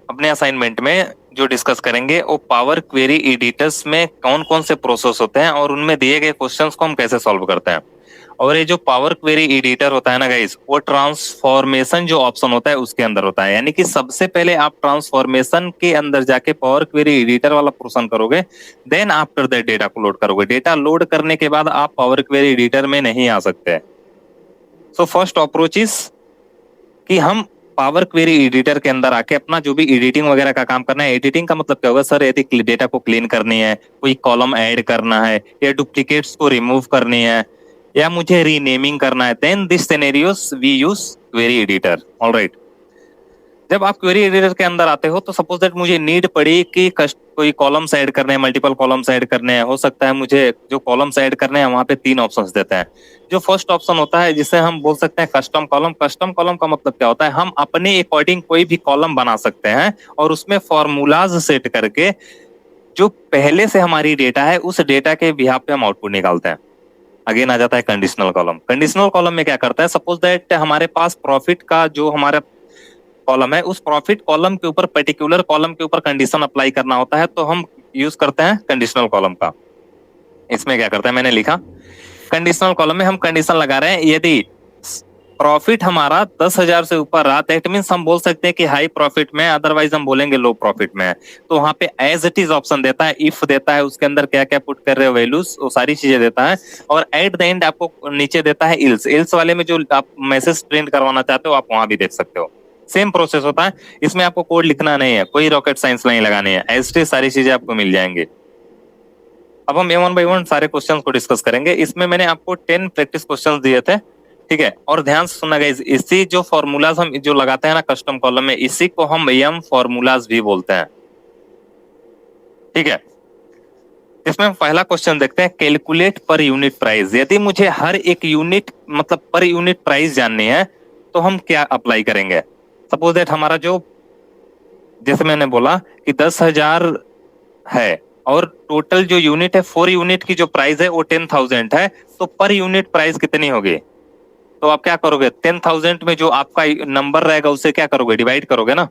अपने असाइनमेंट में जो डिस्कस करेंगे वो पावर क्वेरी एडिटर्स में कौन कौन से प्रोसेस होते हैं और उनमें दिए गए क्वेश्चंस को हम कैसे सॉल्व करते हैं। और ये जो पावर क्वेरी एडिटर होता है ना गाइस, वो ट्रांसफॉर्मेशन जो ऑप्शन होता है उसके अंदर होता है। यानी कि सबसे पहले आप ट्रांसफॉर्मेशन के अंदर जाके पावर क्वेरी एडिटर वाला पोर्शन करोगे, देन आफ्टर दैट डेटा को लोड करोगे। डेटा लोड करने के बाद आप पावर क्वेरी एडिटर में नहीं आ सकते। सो फर्स्ट अप्रोच इज कि हम पावर क्वेरी एडिटर के अंदर आके अपना जो भी एडिटिंग वगैरह का काम करना है। एडिटिंग का मतलब क्या होगा सर? यदि डेटा को क्लीन करनी है, कोई कॉलम ऐड करना है, या डुप्लीकेट्स को रिमूव करनी है, या मुझे रीनेमिंग करना है, then this scenarios we use query editor. Alright, जब आप क्वेरी एडिटर के अंदर आते हो तो सपोज दैट मुझे नीड पड़ी कि कोई कॉलम्स ऐड करने हैं, मल्टीपल कॉलम्स ऐड करने हैं। हो सकता है मुझे जो कॉलम्स ऐड करने हैं वहां पे 3 ऑप्शंस देते हैं। जो फर्स्ट ऑप्शन होता है जिसे हम बोल सकते हैं कस्टम कॉलम। कस्टम कॉलम का मतलब क्या होता है? हम अपने अकॉर्डिंग कोई भी कॉलम बना सकते हैं और उसमें फॉर्मूलाज सेट करके जो पहले से हमारी डेटा है उस डेटा के बिहाफ पे हम आउटपुट निकालते हैं। अगेन आ जाता है कंडीशनल कॉलम। कंडीशनल कॉलम में क्या करता है? सपोज दैट हमारे पास प्रॉफिट का जो हमारा कॉलम है, उस प्रॉफिट कॉलम के ऊपर पर्टिकुलर कॉलम के ऊपर कंडीशन अप्लाई करना होता है, तो हम यूज करते हैं कंडीशनल कॉलम का। इसमें क्या करता है, मैंने लिखा कंडीशनल कॉलम में हम कंडीशन लगा रहे हैं यदि प्रॉफिट हमारा 10,000 से ऊपर रहा, दैट मीन्स हम बोल सकते हैं कि हाई प्रॉफिट में, अदरवाइज हम बोलेंगे लो प्रॉफिट में है। तो वहां पे एज इट इज ऑप्शन देता है, इफ देता है, उसके अंदर क्या क्या पुट कर रहे हो वैल्यूज, वो सारी चीजें देता है। और एट द एंड आपको नीचे देता है इल्स। इल्स वाले में जो आप मैसेज प्रिंट करवाना चाहते हो आप वहां भी देख सकते हो। सेम प्रोसेस होता है, इसमें आपको कोड लिखना नहीं है, कोई रॉकेट साइंस नहीं लगानी है, ऐसे सारी चीजें आपको मिल जाएंगी। अब हम वन बाई वन सारे क्वेश्चंस को डिस्कस करेंगे। इसमें मैंने आपको 10 प्रैक्टिस क्वेश्चंस दिए थे, ठीक है? और ध्यान से सुनना गाइस, इसी जो फॉर्मूलाज हम जो लगाते हैं ना कस्टम कॉलम में, इसी को हम एम फॉर्मूलाज भी बोलते हैं, ठीक है? इसमें पहला क्वेश्चन देखते हैं, कैलकुलेट पर यूनिट प्राइस। यदि मुझे हर एक यूनिट मतलब पर यूनिट प्राइस जाननी है तो हम क्या अप्लाई करेंगे? सपोज दैट हमारा जो, जैसे मैंने बोला कि 10,000 है और टोटल जो यूनिट है 4 यूनिट की जो प्राइस है वो 10,000 है, तो पर यूनिट प्राइस कितनी होगी? तो आप क्या करोगे? 10,000 में जो आपका नंबर रहेगा उससे क्या करोगे? डिवाइड करोगे ना,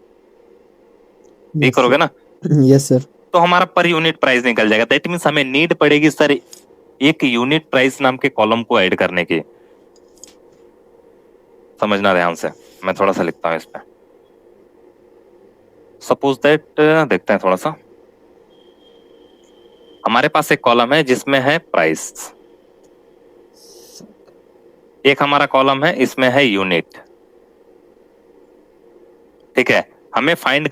ठीक करोगे ना? Yes sir. तो हमारा पर यूनिट प्राइस निकल जाएगा। दैट मीन्स हमें नीड पड़ेगी सर एक यूनिट प्राइस नाम के कॉलम को ऐड करने की। समझना ध्यान से, मैं थोड़ा सा लिखता हूं इस पे। सपोज दैट देखते हैं थोड़ा सा, हमारे पास एक कॉलम है जिसमें है प्राइस, एक हमारा कॉलम है इसमें है यूनिट, ठीक है? हमें find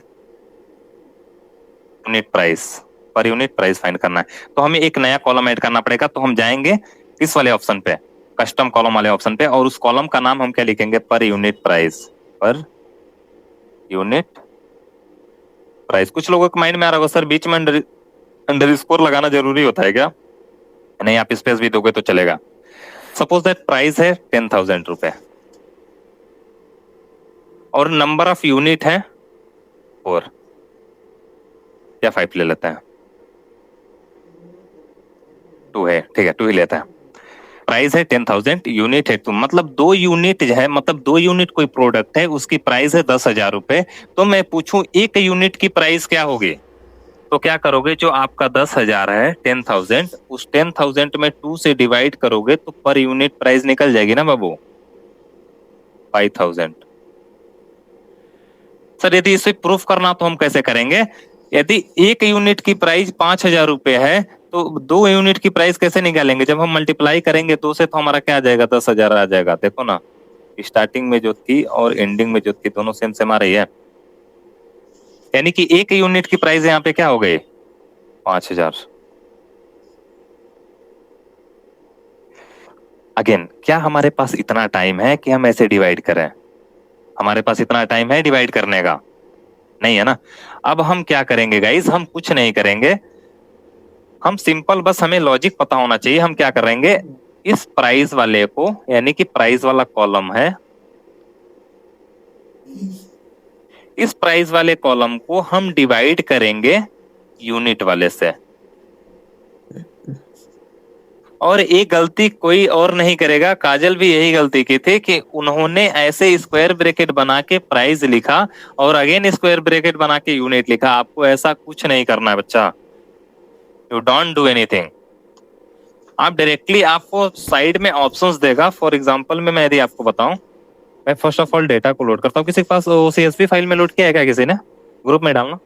unit price, per unit price find करना है, तो हमें एक नया कॉलम ऐड करना पड़ेगा। तो हम जाएंगे इस वाले ऑप्शन पे, कस्टम कॉलम वाले ऑप्शन पे, और उस कॉलम का नाम हम क्या लिखेंगे? Per unit price. Per unit price. कुछ लोगों के माइंड में आ रहा होगा सर बीच में अंडर स्कोर लगाना जरूरी होता है क्या? नहीं, आप स्पेस भी दोगे तो चलेगा। सपोज दैट प्राइस है 10,000 रुपए और नंबर ऑफ यूनिट है 4 या 5 ले लेते हैं, 2 है, ठीक है, 2 ही लेते हैं। प्राइस है 10,000, यूनिट है 2, मतलब 2 यूनिट है, मतलब 2 यूनिट कोई प्रोडक्ट है, उसकी प्राइस है 10,000 रुपए। तो मैं पूछूं एक यूनिट की प्राइस क्या होगी? तो क्या करोगे? जो आपका 10,000 है, 10,000, उस 10,000 में 2 से डिवाइड करोगे तो पर यूनिट प्राइस निकल जाएगी ना बाबू, 5,000। सर यदि इसे प्रूफ करना तो हम कैसे करेंगे? यदि एक यूनिट की प्राइस 5,000 रुपए है तो 2 यूनिट की प्राइस कैसे निकालेंगे? जब हम मल्टीप्लाई करेंगे 2 से तो हमारा क्या आ जाएगा? 10,000 आ जाएगा। देखो ना, स्टार्टिंग में जो थी और एंडिंग में जो थी दोनों सेम सेम आ रही है। यानी कि एक यूनिट की प्राइस यहाँ पे क्या हो गई? 5,000। अगेन, क्या हमारे पास इतना टाइम है कि हम ऐसे डिवाइड करें? हमारे पास इतना टाइम है डिवाइड करने का? नहीं है ना। अब हम क्या करेंगे गाइस? हम कुछ नहीं करेंगे, हम सिंपल, बस हमें लॉजिक पता होना चाहिए। हम क्या करेंगे? इस प्राइस वाले को, यानी कि प्राइस वाला कॉलम है, इस प्राइस वाले कॉलम को हम डिवाइड करेंगे यूनिट वाले से, और ये गलती कोई और नहीं करेगा, काजल भी यही गलती की थी कि उन्होंने ऐसे स्क्वायर ब्रैकेट बना के प्राइस लिखा और अगेन स्क्वायर ब्रैकेट बना के यूनिट लिखा। आपको ऐसा कुछ नहीं करना है बच्चा, यू डोंट डू एनीथिंग। आप डायरेक्टली आपको साइड में ऑप्शंस देगा। फॉर एग्जांपल में मैं यदि आपको बताऊं, मैं फर्स्ट ऑफ ऑल डेटा को लोड करता हूं। किसी के पास CSV फाइल में लोड किया है क्या किसी ने? ग्रुप में डालना।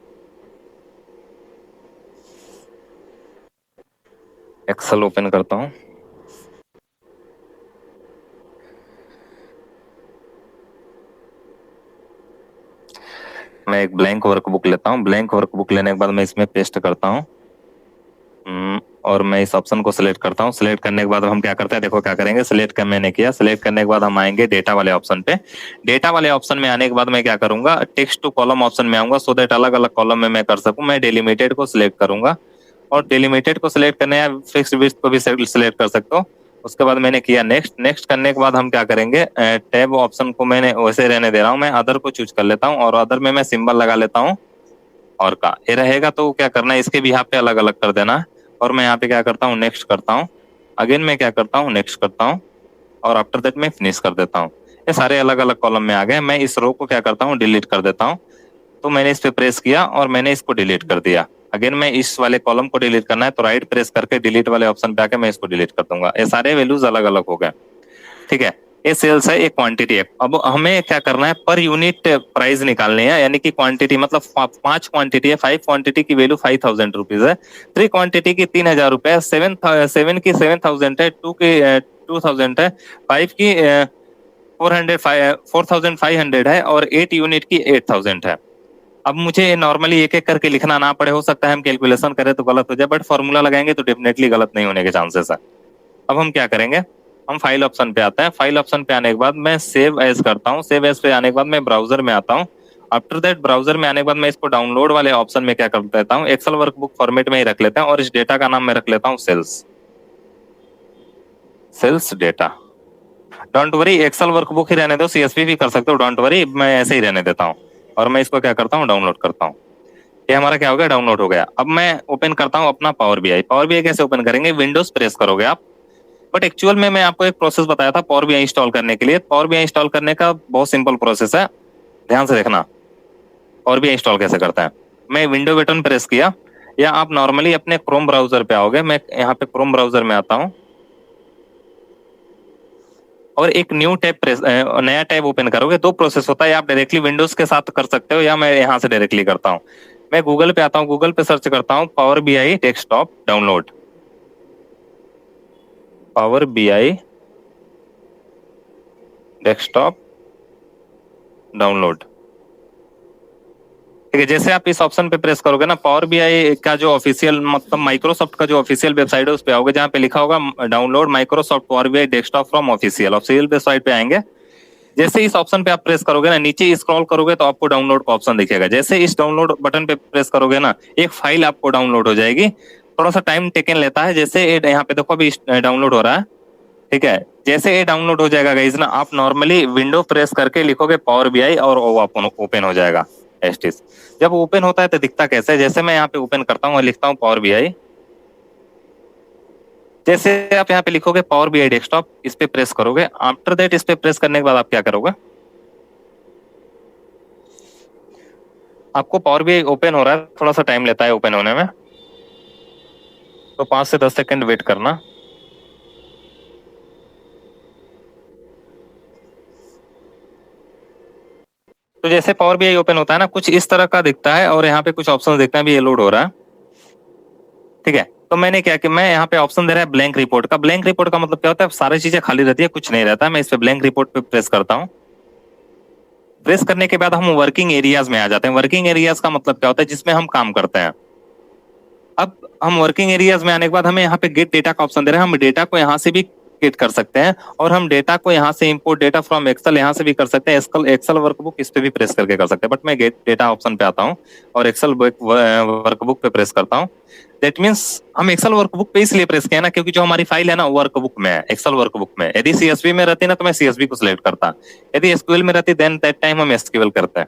एक्सेल ओपन करता हूं। मैं एक ब्लैंक वर्कबुक लेता हूं। ब्लैंक वर्कबुक लेने के बाद मैं इसमें पेस्ट करता हूं। और मैं इस ऑप्शन को सिलेक्ट करता हूं। सिलेक्ट करने के बाद हम क्या करते हैं, देखो क्या करेंगे। सिलेक्ट कर मैंने किया। सिलेक्ट करने के बाद हम आएंगे डेटा वाले ऑप्शन पे। डेटा वाले ऑप्शन में आने के बाद मैं क्या करूंगा, टेक्स्ट टू कॉलम ऑप्शन में आऊंगा, सो दैट अलग अलग कॉलम में मैं कर सकूं। मैं डेलिमिटेड को सिलेक्ट करूंगा और डेलिमिटेड को सिलेक्ट करने या फिक्स्ड विड्थ को भी सिलेक्ट कर सकते हो। उसके बाद मैंने किया नेक्स्ट। नेक्स्ट करने के बाद हम क्या करेंगे, टैब ऑप्शन को मैंने वैसे रहने दे रहा हूँ। मैं अदर को चूज कर लेता हूँ और अदर में मैं सिंबल लगा लेता हूँ और का ये रहेगा। तो क्या करना है, इसके भी यहाँ पे अलग अलग कर देना है। और मैं यहाँ पे क्या करता हूँ, नेक्स्ट करता हूँ। अगेन मैं क्या करता हूँ, नेक्स्ट करता हूँ और आफ्टर दैट मैं फिनिश कर देता हूँ। ये सारे अलग अलग कॉलम में आ गए। मैं इस रो को क्या करता हूँ, डिलीट कर देता हूँ। तो मैंने इस पे प्रेस किया और मैंने इसको डिलीट कर दिया। अगेन मैं इस वाले कॉलम को डिलीट करना है तो राइट प्रेस करके डिलीट वाले ऑप्शन पे आके मैं इसको डिलीट कर दूंगा। ये सारे वैल्यूज अलग अलग हो गए, ठीक है। ये सेल्स है, एक क्वांटिटी है। अब हमें क्या करना है, पर यूनिट प्राइस निकालनी है। यानी कि क्वांटिटी मतलब 5 क्वांटिटी है, 5 क्वांटिटी की वैल्यू 5000 रुपीज है, 3 क्वांटिटी की 3000 रुपए है, 7 की 7000 है, 2 की 2000 है, 5 की 4500 है और 8 यूनिट की 8000 है। अब मुझे नॉर्मली एक एक करके लिखना ना पड़े, हो सकता है हम कैलकुलेशन करें तो गलत हो जाए, बट फॉर्मूला लगाएंगे तो डेफिनेटली गलत नहीं होने के चांसेस है। अब हम क्या करेंगे, हम फाइल ऑप्शन पे आते हैं। फाइल ऑप्शन पे आने के बाद मैं सेव एज करता हूँ। सेव एज पे आने के बाद मैं ब्राउजर में आता हूँ। आफ्टर दैट ब्राउजर में आने के बाद मैं इसको डाउनलोड वाले ऑप्शन में क्या कर देता हूँ, एक्सेल वर्कबुक फॉर्मेट में ही रख लेते हैं और इस डेटा का नाम मैं रख लेता हूँ sales. Sales data. Don't worry, excel workbook ही रहने दो, CSV भी कर सकते हो, डोंट वरी, मैं ऐसे ही रहने देता हूँ। और मैं इसको क्या करता हूँ, डाउनलोड करता हूँ। ये हमारा क्या हो गया, डाउनलोड हो गया। अब मैं ओपन करता हूँ अपना पावर BI। पावर BI कैसे ओपन करेंगे, विंडोज प्रेस करोगे आप। बट एक्चुअल में मैं आपको एक प्रोसेस बताया था पावर BI इंस्टॉल करने के लिए। पावर BI इंस्टॉल करने का बहुत सिंपल प्रोसेस है, ध्यान से देखना। पावर BI इंस्टॉल कैसे करता है, मैं विंडो बटन प्रेस किया या आप नॉर्मली अपने क्रोम ब्राउजर पे आओगे। मैं यहाँ पे क्रोम ब्राउजर में आता हूँ और एक न्यू टैब प्रेस नया टैब ओपन करोगे। दो प्रोसेस होता है, आप डायरेक्टली विंडोज के साथ कर सकते हो या मैं यहाँ से डायरेक्टली करता हूँ। मैं गूगल पे आता हूँ, गूगल पे सर्च करता हूँ power BI desktop download. Power BI desktop download, ठीक है। जैसे आप इस ऑप्शन पे प्रेस करोगे ना, पावर BI का जो ऑफिशियल मतलब माइक्रोसॉफ्ट का जो ऑफिशियल वेबसाइट है उस पे आओगे, जहाँ पे लिखा होगा download Microsoft power BI desktop from official website पे आएंगे। जैसे इस ऑप्शन पे आप प्रेस करोगे ना, नीचे स्क्रॉल करोगे तो आपको डाउनलोड का ऑप्शन दिखेगा। जैसे इस डाउनलोड बटन पे प्रेस करोगे ना, एक फाइल आपको डाउनलोड हो जाएगी। थोड़ा सा टाइम टेकन लेता है। जैसे यहाँ पे देखो अभी डाउनलोड हो रहा है, ठीक है। जैसे ये डाउनलोड हो जाएगा गाइस ना, आप नॉर्मली विंडो प्रेस करके लिखोगे पावर BI और वो ओपन हो जाएगा एस्टिस। जब ओपन होता है तो दिखता कैसे है, जैसे मैं यहाँ पे ओपन करता हूँ और लिखता हूँ पावर BI। जैसे आप यहाँ पे लिखोगे पावर BI डेस्कटॉप, इस पे प्रेस करोगे। आफ्टर दैट इस पे प्रेस करने के बाद आप क्या करोगे, आपको पावर BI ओपन हो रहा है, थोड़ा सा टाइम लेता है ओपन होने में, तो 5 से 10 सेकंड वेट करना। तो जैसे पावर BI ओपन होता है ना, कुछ इस तरह का दिखता है और यहाँ पे कुछ ऑप्शन दिखते हैं, भी ये लोड हो रहा है, ठीक है। तो मैंने क्या कि मैं यहाँ पे ऑप्शन दे रहा है ब्लैंक रिपोर्ट का। ब्लैंक रिपोर्ट का मतलब क्या होता है, सारी चीजें खाली रहती है, कुछ नहीं रहता है। मैं इस पे ब्लैंक रिपोर्ट पे प्रेस करता हूँ। प्रेस करने के बाद हम वर्किंग एरियाज में आ जाते हैं। वर्किंग एरियाज का मतलब क्या होता है, जिसमें हम काम करते हैं। अब हम वर्किंग एरियाज में आने के बाद हमें यहाँ पे गेट डेटा का ऑप्शन दे रहे हैं। हम डेटा को यहाँ से भी गेट कर सकते हैं और हम डेटा को यहाँ से इंपोर्ट डेटा फ्रॉम एक्सेल यहाँ से भी कर सकते हैं। एक्सेल वर्कबुक इस पे भी प्रेस करके कर सकते हैं, बट मैं गेट डेटा ऑप्शन पे आता हूँ और एक्सेल वर्कबुक पे प्रेस करता हूँ। दैट मीन्स हम एक्सेल वर्कबुक पे इसलिए प्रेस किया ना, क्योंकि जो हमारी फाइल है ना वर्कबुक में है, एक्सेल वर्कबुक में। यदि CSV में रहती ना तो मैं CSV को सिलेक्ट करता, यदि SQL में रहती देन दैट टाइम हम SQL करते हैं।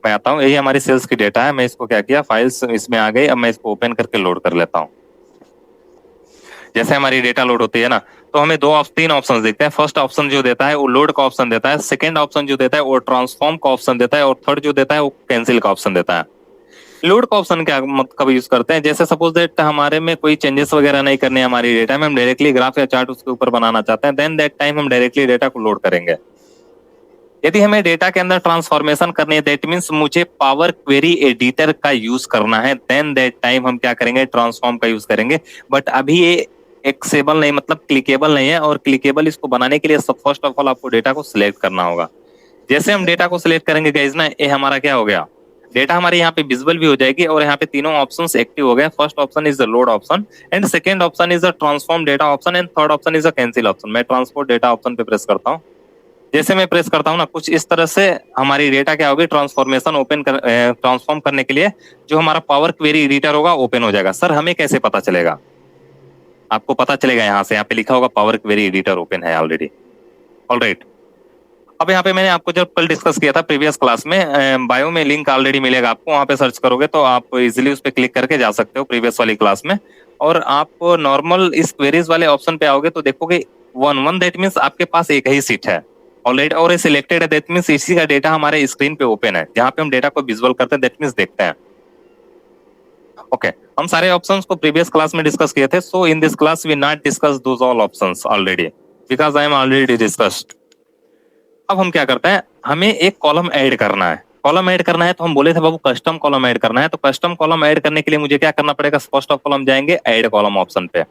मैं आता हूँ, यही हमारी सेल्स की डेटा है। मैं इसको क्या किया, फाइल्स इसमें आ गई। अब मैं इसको ओपन करके लोड कर लेता हूँ। जैसे हमारी डेटा लोड होती है ना, तो हमें तीन ऑप्शन दिखते हैं। फर्स्ट ऑप्शन जो देता है वो लोड का ऑप्शन देता है, सेकंड ऑप्शन जो देता है वो ट्रांसफॉर्म का ऑप्शन देता है, और थर्ड जो देता है वो कैंसिल का ऑप्शन देता है। लोड का ऑप्शन क्या कब यूज करते हैं, जैसे सपोज दैट हमारे में कोई चेंजेस वगैरह नहीं करने हमारी डेटा में, हम डायरेक्टली ग्राफ या चार्ट उसके ऊपर बनाना चाहते हैं, देन दैट टाइम हम डायरेक्टली डेटा को लोड करेंगे। यदि हमें डेटा के अंदर ट्रांसफॉर्मेशन करनी है, दैट मीन्स मुझे पावर क्वेरी एडिटर का यूज करना है, देन दैट टाइम हम क्या करेंगे, ट्रांसफॉर्म का यूज करेंगे। बट अभी ये एक्सेबल नहीं, मतलब क्लिकेबल नहीं है, और क्लिकेबल इसको बनाने के लिए फर्स्ट ऑफ ऑल आपको डेटा को सिलेक्ट करना होगा। जैसे हम डेटा को सिलेक्ट करेंगे गाइस ना, ये हमारा क्या हो गया, डेटा हमारे यहाँ पे विजुअल भी हो जाएगी, और यहाँ पे तीनों ऑप्शंस एक्टिव हो गए। First option is the load option, and second option is the transform data option, and third option is the cancel option. मैं ट्रांसपोर्ट डेटा ऑप्शन पे प्रेस करता हूँ। जैसे मैं प्रेस करता हूँ ना, कुछ इस तरह से हमारी डेटा क्या होगी, ट्रांसफॉर्मेशन ट्रांसफॉर्म करने के लिए जो हमारा पावर क्वेरी एडिटर होगा ओपन हो जाएगा। सर हमें कैसे पता चलेगा? आपको पता चलेगा यहाँ से, यहाँ पे लिखा होगा पावर क्वेरी एडिटर ओपन है ऑलरेडी। ऑलराइट, अब यहाँ पे मैंने आपको जब कल डिस्कस किया था प्रीवियस क्लास में, बायो में लिंक ऑलरेडी मिलेगा आपको, वहां पे सर्च करोगे तो आप इजीली उस पर क्लिक करके जा सकते हो प्रीवियस वाली क्लास में। और आप नॉर्मल इस क्वेरीज वाले ऑप्शन पे आओगे तो देखोगे 1 दैट मीन्स आपके पास एक ही सीट है ऑलरेडी, और ये सिलेक्टेड है, दैट मीन्स इसी का डेटा हमारे स्क्रीन पे ओपन है, जहाँ पे हम डेटा को विजुअल करते हैं, दैट मीन्स देखते हैं। ओके, हम सारे ऑप्शंस को प्रीवियस क्लास में डिस्कस किए थे, so in this class we not discuss those all options already because I am already discussed. अब हम क्या करते हैं, हमें एक कॉलम ऐड करना है। कॉलम ऐड करना है तो हम बोले थे बाबू कस्टम कॉलम ऐड करना है, तो कस्टम कॉलम ऐड करने के लिए मुझे क्या करना पड़ेगा, फर्स्ट ऑफ ऑल हम जाएंगे ऐड कॉलम ऑप्शन पे।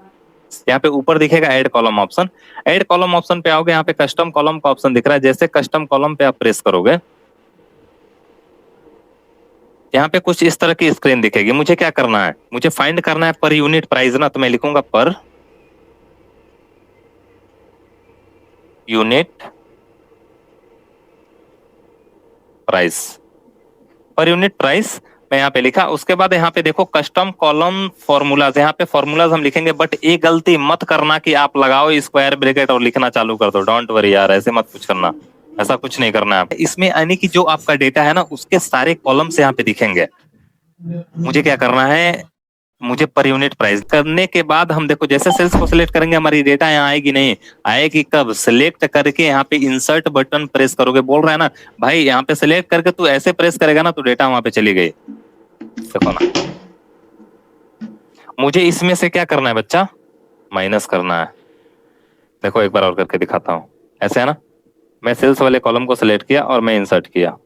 यहाँ पे ऊपर दिखेगा add column option, add column option पे आओगे, यहाँ पे कस्टम कॉलम का ऑप्शन दिख रहा है। जैसे कस्टम कॉलम पे आप प्रेस करोगे, यहाँ पे कुछ इस तरह की स्क्रीन दिखेगी। मुझे क्या करना है, मुझे फाइंड करना है पर यूनिट प्राइस ना, तो मैं लिखूंगा per unit price, per unit price मैं यहाँ पे लिखा। उसके बाद यहाँ पे देखो कस्टम कॉलम फॉर्मूलाज, यहाँ पे फॉर्मूलाज हम लिखेंगे, बट एक गलती मत करना कि आप लगाओ स्क्वायर ब्रैकेट और लिखना चालू कर दो। डोंट वरी यार, ऐसे मत कुछ करना, ऐसा कुछ नहीं करना है। इसमें यानी कि जो आपका डेटा है ना उसके सारे कॉलम्स यहाँ पे दिखेंगे। मुझे क्या करना है, मुझे पर यूनिट प्राइस करने के बाद हम देखो जैसे सेल्स को सिलेक्ट करेंगे हमारी डेटा यहाँ आएगी, नहीं आएगी कब, सिलेक्ट करके यहाँ पे इंसर्ट बटन प्रेस करोगे। बोल रहा है ना भाई, यहाँ पे सिलेक्ट करके तू ऐसे प्रेस करेगा ना तो डेटा वहां पे चली गई। देखो ना, मुझे इसमें से क्या करना है बच्चा, माइनस करना है। देखो एक बार और करके दिखाता हूँ, ऐसे है ना, मैं सेल्स वाले कॉलम को सिलेक्ट किया और मैं इंसर्ट किया,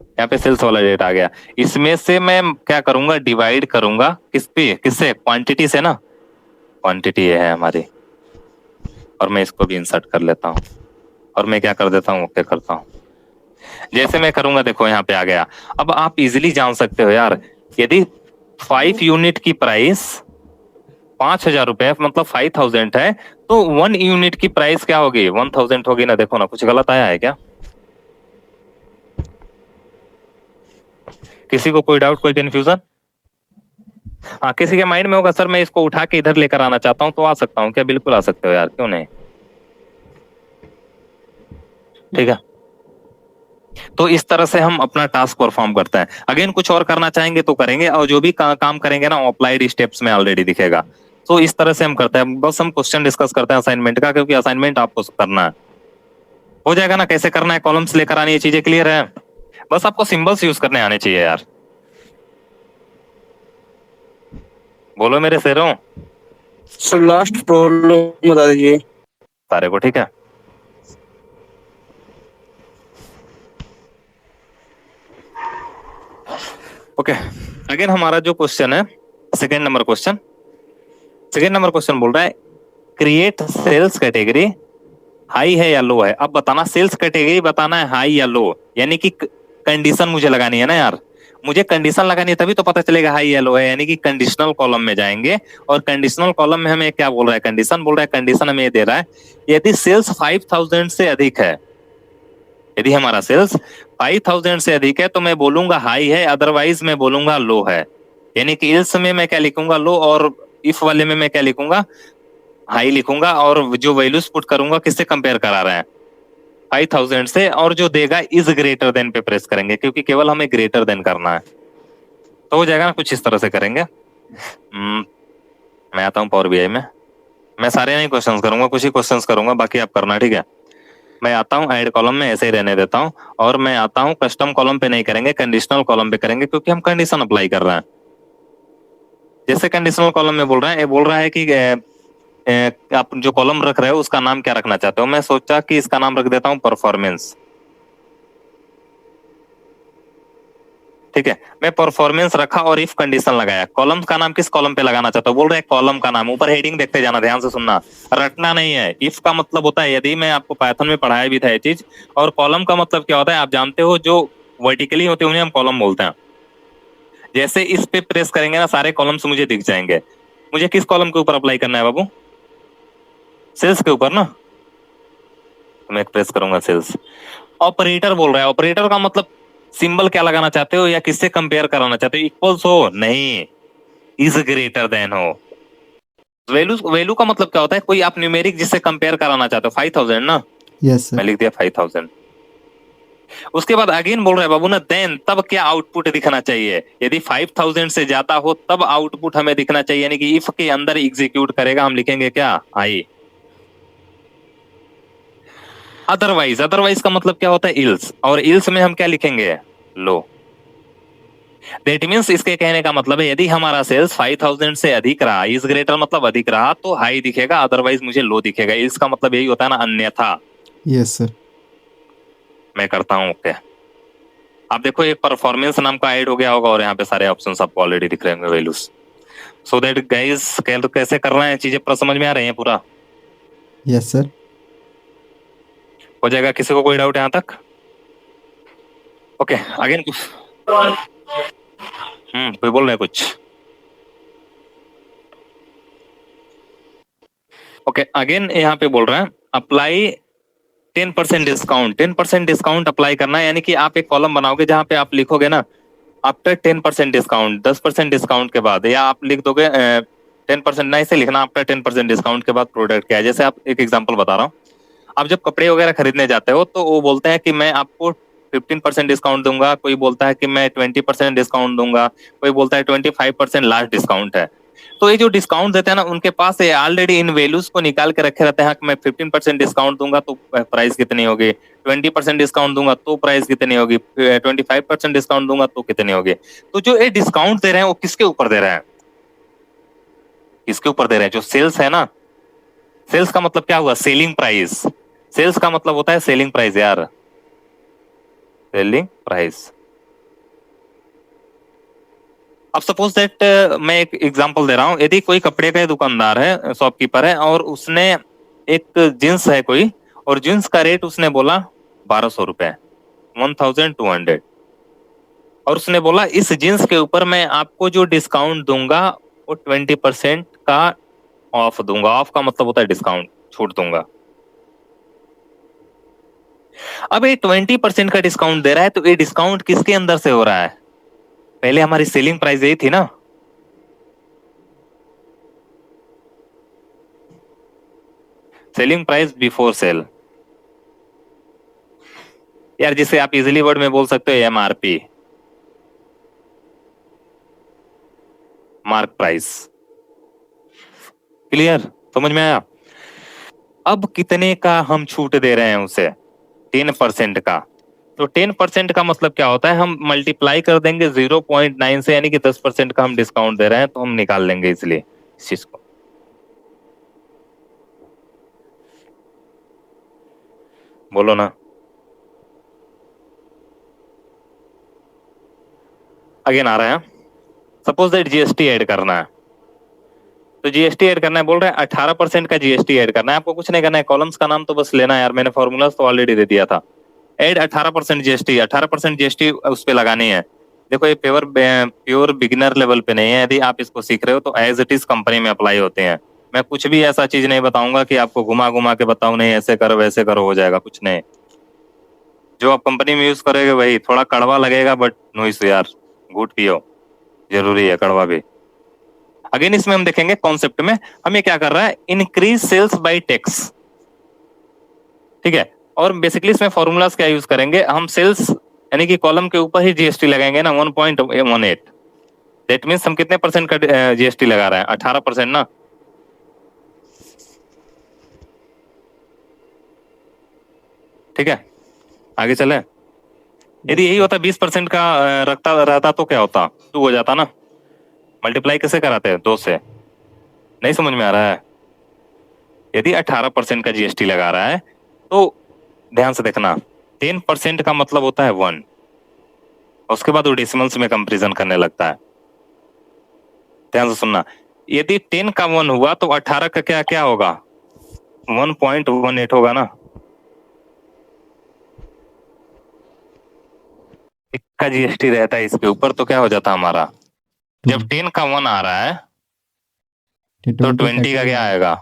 यहाँ पे सेल्स वाला डेटा आ गया। इसमें से मैं क्या करूंगा, डिवाइड करूंगा किस पे, किससे, क्वांटिटी से ना, क्वांटिटी ये है हमारी, और मैं इसको भी इंसर्ट कर लेता हूँ और मैं क्या कर देता हूँ, ओके करता हूँ। जैसे मैं करूंगा देखो यहाँ पे आ गया। अब आप इजीली जान सकते हो यार, यदि 5 यूनिट की प्राइस 5,000 रुपए मतलब 5,000 है, तो 1 यूनिट की प्राइस क्या होगी, 1,000 होगी ना। देखो ना, कुछ गलत आया है क्या, किसी को कोई डाउट, कोई कंफ्यूजन? हाँ, किसी के माइंड में होगा सर मैं इसको उठा के इधर लेकर आना चाहता हूँ, तो आ सकता हूँ क्या, बिल्कुल आ सकते हो यार, क्यों नहीं। ठीक है, तो इस तरह से हम अपना टास्क परफॉर्म करते हैं। अगेन कुछ और करना चाहेंगे तो करेंगे, और जो भी काम करेंगे ना अप्लाइड स्टेप्स में ऑलरेडी दिखेगा। तो इस तरह से हम करते हैं, बस हम क्वेश्चन डिस्कस करते हैं असाइनमेंट का, क्योंकि असाइनमेंट आपको करना है। हो जाएगा ना, कैसे करना है, कॉलम्स लेकर आनी है, चीजें क्लियर है, बस आपको सिंबल्स यूज करने आने चाहिए यार। बोलो मेरे शेरों। सर लास्ट प्रॉब्लम बता दीजिए सारे को, ठीक है। ओके, अगेन हमारा जो क्वेश्चन है सेकंड नंबर क्वेश्चन बोल रहा है क्रिएट सेल्स कैटेगरी, हाई है या लो है। अब बताना सेल्स कैटेगरी बताना है हाई या लो, यानी कि कंडीशन मुझे लगानी है ना यार, मुझे कंडीशन लगानी है तभी तो पता चलेगा हाई या लो है। यानी कि कंडीशनल कॉलम में जाएंगे, और कंडीशनल कॉलम में हमें क्या बोल रहा है, कंडीशन बोल रहा है, कंडीशन हमें ये दे रहा है यदि सेल्स 5,000 से अधिक है, यदि हमारा सेल्स 5,000 से अधिक है तो मैं बोलूंगा हाई है, अदरवाइज मैं बोलूंगा लो है। यानी कि इल्स में मैं क्या लिखूंगा, लो, और इफ वाले में मैं क्या लिखूंगा, हाई लिखूंगा। और जो वैल्यूज पुट करूंगा किससे कंपेयर करा रहे हैं, 5,000 से, और जो देगा इज ग्रेटर देन पे प्रेस करेंगे, क्योंकि केवल हमें ग्रेटर देन करना है। तो हो जाएगा ना, कुछ इस तरह से करेंगे। मैं आता हूँ पावर बीआई में, मैं सारे नहीं क्वेश्चंस करूंगा, कुछ ही क्वेश्चंस करूंगा, बाकी आप करना, ठीक है। मैं आता हूँ ऐड कॉलम में, ऐसे ही रहने देता हूँ, और मैं आता हूँ कस्टम कॉलम पे नहीं करेंगे, कंडीशनल कॉलम पे करेंगे, क्योंकि हम कंडीशन अप्लाई कर रहे हैं। जैसे कंडीशनल कॉलम में बोल रहे हैं, ये बोल रहा है कि आप जो कॉलम रख रहे हो उसका नाम क्या रखना चाहते हो। मैं सोचा कि इसका नाम रख देता हूँ परफॉर्मेंस, ठीक है। मैं परफॉर्मेंस रखा और इफ कंडीशन लगाया। कॉलम का नाम किस कॉलम पे लगाना चाहता हूँ, बोल रहे हैं कॉलम का नाम। ऊपर हेडिंग देखते जाना, ध्यान से सुनना, रटना नहीं है। इफ का मतलब होता है, यदि मैं आपको पाइथन में पढ़ाया भी था ये चीज, और कॉलम का मतलब क्या होता है आप जानते हो, जो वर्टिकली होते हैं उन्हें हम कॉलम बोलते हैं। जैसे इस पे प्रेस करेंगे ना, सारे कॉलम्स मुझे दिख जाएंगे। मुझे किस कॉलम के ऊपर अप्लाई करना है बाबू, सेल्स के ऊपर ना, तो मैं प्रेस करूंगा सेल्स। ऑपरेटर बोल रहा है, ऑपरेटर का मतलब सिंबल क्या लगाना चाहते हो या किससे कंपेयर कराना चाहते हो, इक्वल्स हो नहीं, इज ग्रेटर देन हो। वैल्यू, वैल्यू का मतलब क्या होता है, कोई आप न्यूमेरिक जिससे कंपेयर कराना चाहते हो। 5000 ना, यस सर। मैं लिख दिया 5000। उसके बाद अगेन बोल रहे हैं बाबू ना, देन तब क्या आउटपुट दिखना चाहिए। यदि 5000 से ज्यादा हो तब आउटपुट हमें दिखना चाहिए, यानी कि इफ के अंदर एग्जीक्यूट करेगा। हम लिखेंगे क्या, आई। अदरवाइज, अदरवाइज का मतलब क्या होता है, इल्स, और इल्स में हम क्या लिखेंगे, लो। दैट मीन्स इसके कहने का मतलब है, यदि हमारा सेल्स 5000 से अधिक रहा, इज ग्रेटर मतलब अधिक रहा, तो हाई दिखेगा, अदरवाइज मुझे लो दिखेगा। इसका मतलब यही होता है ना, अन्यथा। Yes sir. मैं करता हूँ ओके। आप देखो एक परफॉर्मेंस नाम का ऐड हो गया होगा, और यहाँ पे सारे ऑप्शंस आपको ऑलरेडी दिख रहे होंगे, वैल्यूज। सो दैट गाइस, कैसे कर रहे हैं चीजें, पूरा समझ में आ रही है पूरा। Yes sir. हो जाएगा, किसी को कोई डाउट यहाँ तक। ओके अगेन कुछ, कोई बोल रहे हैं कुछ। ओके अगेन यहाँ पे बोल रहे हैं अप्लाई 10% डिस्काउंट। 10% डिस्काउंट अप्लाई करना है, यानी कि आप एक कॉलम बनाओगे जहां पे आप लिखोगे ना, आफ्टर 10% डिस्काउंट, 10% डिस्काउंट के बाद, या आप लिख दोगे 10% नहीं से लिखना, आफ्टर 10% डिस्काउंट के बाद प्रोडक्ट क्या है। जैसे आप, एक एग्जांपल बता रहा हूँ, आप जब कपड़े वगैरह खरीदने जाते हो तो वो बोलते हैं कि मैं आपको 15% डिस्काउंट दूंगा, कोई बोलता है कि मैं 20% डिस्काउंट दूंगा, कोई बोलता है 25% लास्ट डिस्काउंट है। तो ये जो डिस्काउंट देते हैं ना, उनके पास ये ऑलरेडी इन वैल्यूज को निकाल के रखे रहते हैं कि मैं 15% डिस्काउंट दूंगा तो प्राइस कितनी होगी, 20% डिस्काउंट दूंगा तो प्राइस कितनी होगी, 25% डिस्काउंट दूंगा तो कितनी होगी। तो जो ये डिस्काउंट दे रहे हैं वो किसके ऊपर दे रहे हैं, किसके ऊपर दे रहे हैं, जो सेल्स है ना। सेल्स का मतलब क्या हुआ, सेलिंग प्राइस। सेल्स का मतलब होता है सेलिंग प्राइस यार, सेलिंग प्राइस। अब सपोज दैट मैं एक एग्जांपल दे रहा हूं, यदि कोई कपड़े का दुकानदार है, शॉपकीपर है, और उसने एक जींस है कोई, और जींस का रेट उसने बोला 1200 रुपए, 1200, और उसने बोला इस जींस के ऊपर मैं आपको जो डिस्काउंट दूंगा वो 20% का ऑफ दूंगा। ऑफ का मतलब होता है डिस्काउंट, छूट दूंगा। अब ये 20% का डिस्काउंट दे रहा है, तो ये डिस्काउंट किसके अंदर से हो रहा है, पहले हमारी सेलिंग प्राइस यही थी ना, सेलिंग प्राइस बिफोर सेल, यार जिसे आप इजीली वर्ड में बोल सकते हो एमआरपी, मार्क प्राइस। क्लियर, समझ में आया। अब कितने का हम छूट दे रहे हैं उसे, 10% का। तो 10% का मतलब क्या होता है, हम मल्टीप्लाई कर देंगे 0.9 से, यानी कि 10% का हम डिस्काउंट दे रहे हैं, तो हम निकाल लेंगे इसलिए इस चीज को। बोलो ना। अगेन आ रहा है, सपोज दैट जीएसटी ऐड करना है, तो जीएसटी ऐड करना है, बोल रहे हैं 18% का जीएसटी ऐड करना है। आपको कुछ नहीं करना है, कॉलम्स का नाम तो बस लेना है यार, मैंने फॉर्मूलाज तो ऑलरेडी दे दिया था। ऐड 18% जीएसटी, 18% जीएसटी उस पे लगानी है। देखो ये प्योर बिगिनर लेवल पे नहीं है, यदि आप इसको सीख रहे हो तो एज इट इज कंपनी में अप्लाई होते हैं। मैं कुछ भी ऐसा चीज नहीं बताऊंगा कि आपको घुमा घुमा के बताऊं, नहीं ऐसे करो वैसे करो हो जाएगा, कुछ नहीं। जो आप कंपनी में यूज करोगे वही, थोड़ा कड़वा लगेगा बट नो इशू यार, गुड पियो, जरूरी है कड़वा भी। अगेन इसमें हम देखेंगे कॉन्सेप्ट में हमें क्या कर रहा है, इंक्रीज सेल्स बाय टैक्स, ठीक है। और बेसिकली इसमें फॉर्मूलाज क्या यूज करेंगे हम, सेल्स यानी कि कॉलम के ऊपर ही जीएसटी लगाएंगे ना, 1.18। दैट मीन्स हम कितने परसेंट का जीएसटी लगा रहे हैं, 18% ना। ठीक है, आगे चले। यदि यही होता 20% का रखता रहता तो क्या होता, 2 हो जाता ना। मल्टीप्लाई कैसे कराते हैं, 2 से, नहीं समझ में आ रहा है। यदि 18% का जीएसटी लगा रहा है तो ध्यान से देखना, 10% का मतलब होता है 1, उसके बाद वो डेसिमल्स में कंपेरिजन करने लगता है। ध्यान से सुनना, यदि 10 का 1 हुआ तो 18 का क्या क्या होगा, 1.18 होगा ना। का जीएसटी रहता है इसके ऊपर तो क्या हो जाता हमारा, जब 10 का 1 आ रहा है तो 20 का क्या आएगा।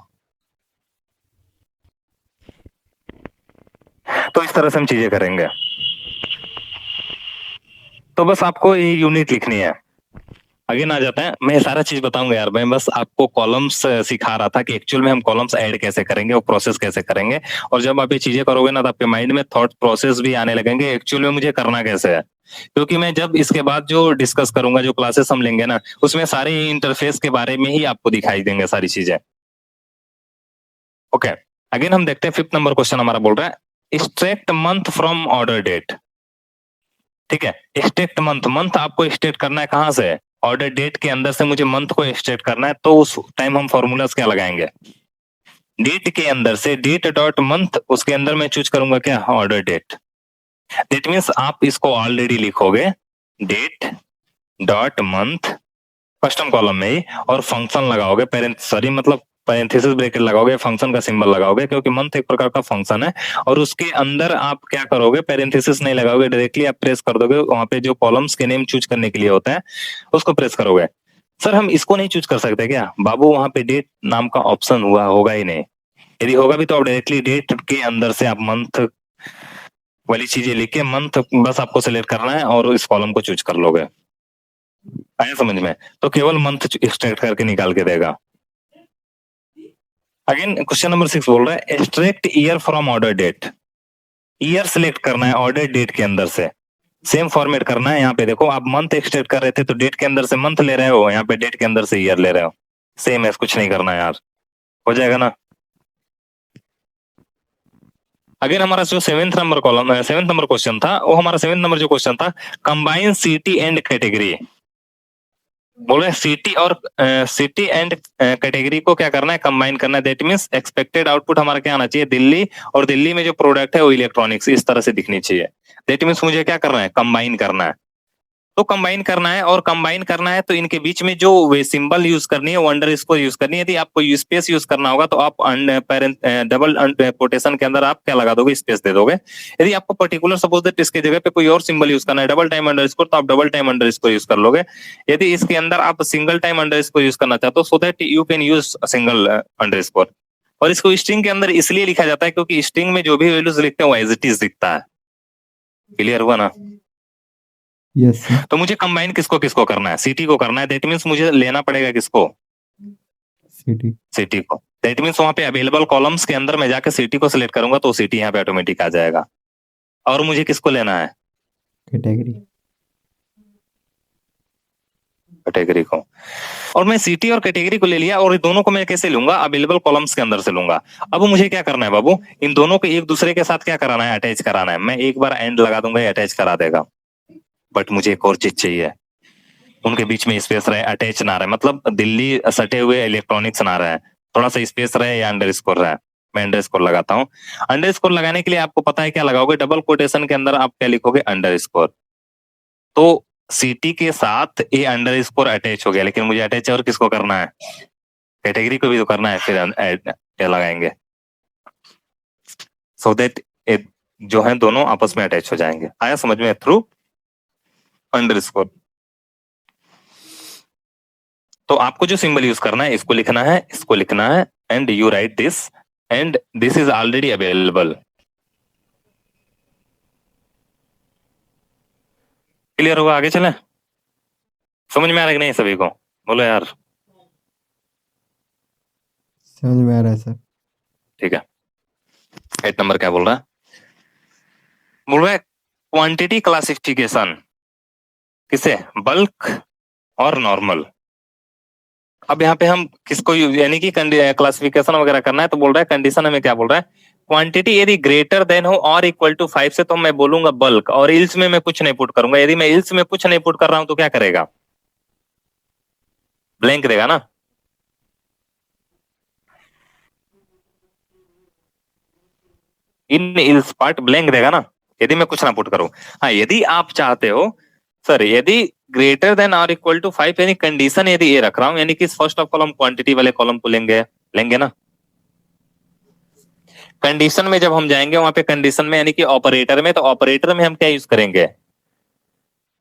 तो इस तरह से हम चीजें करेंगे। तो बस आपको ये यूनिट लिखनी है। आगे ना जाते हैं, मैं सारा चीज बताऊंगा यार, मैं बस आपको कॉलम्स सिखा रहा था कि एक्चुअल में हम कॉलम्स ऐड कैसे करेंगे और प्रोसेस कैसे करेंगे। और जब आप ये चीजें करोगे ना तो आपके माइंड में थॉट प्रोसेस भी आने लगेंगे, एक्चुअल में मुझे करना कैसे है। क्योंकि मैं जब इसके बाद जो डिस्कस करूंगा, जो क्लासेस हम लेंगे ना, उसमें सारे इंटरफेस के बारे में ही आपको दिखाई देंगे सारी चीजें। ओके, अगेन हम देखते हैं 5th नंबर क्वेश्चन हमारा बोल रहा है extract month from order date. ठीक है, एक्सट्रैक्ट मंथ, मंथ आपको एक्सट्रैक्ट करना है कहां से, ऑर्डर डेट के अंदर से मुझे मंथ को एक्सट्रैक्ट करना है। तो उस टाइम हम फॉर्मूलाज क्या लगाएंगे, डेट के अंदर से डेट डॉट मंथ, उसके अंदर मैं चूज करूंगा क्या, ऑर्डर डेट। दैट मीन्स आप इसको ऑलरेडी लिखोगे date dot month custom column में ही, और फंक्शन लगाओगे, सॉरी मतलब पैरेंथेसिस ब्रैकेट लगाओगे, फंक्शन का सिंबल लगाओगे, क्योंकि मंथ एक प्रकार का फंक्शन है। और उसके अंदर आप क्या करोगे, पैरेंथेसिस नहीं लगाओगे, डायरेक्टली आप प्रेस कर दोगे वहां पे जो कॉलम्स के नेम चूज करने के लिए होता है उसको प्रेस करोगे। सर हम इसको नहीं चूज कर सकते क्या, बाबू वहां पे डेट नाम का ऑप्शन हुआ होगा ही नहीं। यदि होगा भी तो आप डायरेक्टली डेट के अंदर से आप मंथ वाली चीजें लिख के मंथ बस आपको सिलेक्ट करना है और इस कॉलम को चूज कर लोगे। आया समझ में, तो केवल मंथ एक्सट्रैक्ट करके निकाल के देगा। अगेन क्वेश्चन नंबर 6 बोल रहा है extract year from order date. Year select करना है ऑर्डर डेट के अंदर से, सेम फॉर्मेट करना है। यहाँ पे देखो आप मंथ एक्सट्रैक्ट कर रहे थे तो डेट के अंदर से मंथ ले रहे हो, यहाँ पे डेट के अंदर से ईयर ले रहे हो, सेम है, कुछ नहीं करना यार, हो जाएगा ना। अगेन हमारा जो 7th number column, 7th number question था, वो हमारा 7th नंबर जो क्वेश्चन था, कंबाइन सिटी एंड कैटेगरी। बोल रहे हैं सिटी और सिटी एंड कैटेगरी को क्या करना है, कंबाइन करना है। दैट मींस एक्सपेक्टेड आउटपुट हमारा क्या आना चाहिए, दिल्ली, और दिल्ली में जो प्रोडक्ट है वो इलेक्ट्रॉनिक्स, इस तरह से दिखनी चाहिए। दैट मींस मुझे क्या करना है, कंबाइन करना है। तो कंबाइन करना है, और कंबाइन करना है तो इनके बीच में जो वे सिंबल यूज करनी है वो अंडर स्कोर यूज करनी है। यदि आपको स्पेस यूज करना होगा तो आप डबल कोटेशन के अंदर आप क्या लगा दोगे, स्पेस दे दोगे। यदि आपको पर्टिकुलर सपोज दैट इसके जगह पे कोई और सिंबल यूज करना है, डबल टाइम अंडर स्कोर, तो आप double time under score use कर लोगे। यदि इसके अंदर आप single time under score use करना चाहते हो, so that you can use single under score. और इसको स्ट्रिंग के अंदर इसलिए लिखा जाता है क्योंकि स्ट्रिंग में जो भी वैल्यूज लिखते हैं वो एज इट इज दिखता है। क्लियर हुआ ना। Yes sir. तो मुझे कंबाइन किसको किसको करना है, सिटी को करना है। दैट मीन्स मुझे लेना पड़ेगा किसको, सिटी। सिटी को। दैट मीन्स वहां पे अवेलेबल कॉलम्स के अंदर मैं जाकर सिटी को सिलेक्ट करूंगा तो सिटी यहाँ पे ऑटोमेटिक आ जाएगा। और मुझे किसको लेना है, कैटेगरी। कैटेगरी को। और मैं सिटी और कैटेगरी को ले लिया, और दोनों को मैं कैसे लूंगा, अवेलेबल कॉलम्स के अंदर से लूंगा। अब मुझे क्या करना है बाबू, इन दोनों को एक दूसरे के साथ क्या कराना है, अटैच कराना है। मैं एक बार एंड लगा दूंगा, ये अटैच करा देगा। बट मुझे एक और चीज चाहिए, उनके बीच में स्पेस रहे, अटैच ना रहे, मतलब दिल्ली सटे हुए इलेक्ट्रॉनिक्स ना रहे, थोड़ा सा स्पेस रहे या अंडर स्कोर रहे। मैं अंडर स्कोर लगाता हूँ। अंडर स्कोर लगाने के लिए आपको पता है क्या लगाओगे, डबल कोटेशन के अंदर आप क्या लिखोगे, अंडर स्कोर। तो सिटी के साथ ए अंडर स्कोर अटैच हो गया, लेकिन मुझे अटैच और किसको करना है, कैटेगरी को भी तो करना है, फिर लगाएंगे सो दैट जो है दोनों आपस में अटैच हो जाएंगे। आया समझ में, थ्रू अंडर स्कोर। तो आपको जो सिंबल यूज करना है, इसको लिखना है, इसको लिखना है, and you right this, and this is already available. Clear हुआ, आगे चलें। समझ में आ रहा है कि नहीं सभी को, बोलो यार। समझ में आ रहा है सर। ठीक है, 8 नंबर क्या बोल रहा है, बोल रहा है क्वांटिटी क्लासिफिकेशन, किसे, बल्क और नॉर्मल। अब यहाँ पे हम किसको यानी कि क्लासिफिकेशन वगैरह करना है, तो बोल रहा है कंडीशन हमें क्या बोल रहा है, क्वांटिटी यदि ग्रेटर देन हो और इक्वल टू 5 से तो मैं बोलूंगा बल्क, और इल्स में मैं कुछ नहीं पुट करूंगा। यदि मैं इल्स में कुछ नहीं पुट कर रहा हूं तो क्या करेगा? ब्लैंक देगा ना। इन इल्स पार्ट ब्लैंक देगा ना, यदि मैं कुछ ना पुट करूं। हाँ, यदि आप चाहते हो सर, यदि ग्रेटर देन और इक्वल टू 5 यानी कंडीशन यदि ये रख रहा हूं, यानी कि फर्स्ट ऑफ कॉलम क्वांटिटी वाले कॉलम को लेंगे लेंगे ना। कंडीशन में जब हम जाएंगे वहां पे कंडीशन में यानी कि ऑपरेटर में, तो ऑपरेटर में हम क्या यूज करेंगे?